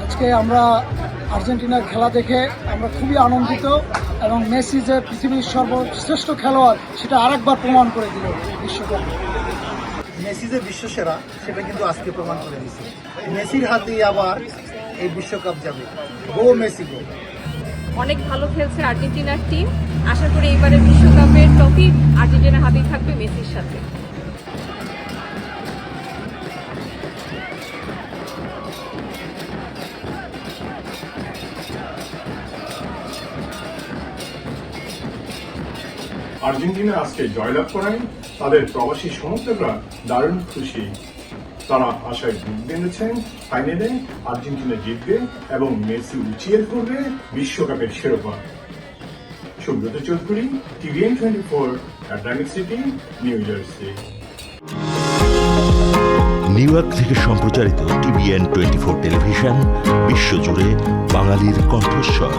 আজকে আমরা আর্জেন্টিনার খেলা দেখে আমরা খুবই আনন্দিত এবং মেসি যে পৃথিবীর সর্বশ্রেষ্ঠ খেলোয়াড় সেটা আরেকবার প্রমাণ করে দিল বিশ্বকাপ। মেসি যে বিশ্বসেরা সেটা কিন্তু আজকে প্রমাণ করে দিচ্ছে। মেসির হাতেই আবার এই বিশ্বকাপ যাবে। গো মেসি গো। অনেক ভালো খেলছে আর্জেন্টিনার টিম। আশা করি এবারের বিশ্বকাপের ট্রফি আর্জেন্টিনার হাতেই থাকবে মেসির সাথে। আর্জেন্টিনা আজকে জয়লাভ করায় তাদের প্রবাসী সমর্থকরা দারুণ খুশি। তারা আশায় বুক বেঁধেছেন ফাইনালে আর্জেন্টিনা জিতবে এবং মেসি উঁচিয়ে করবে বিশ্বকাপের শিরোপা। Subrata Chowdhury, TVN 24, Atlantic city, new jersey. New York থেকে সম্প্রচারিত TVN 24 টেলিভিশন বিশ্বজুড়ে বাঙালির কণ্ঠস্বর।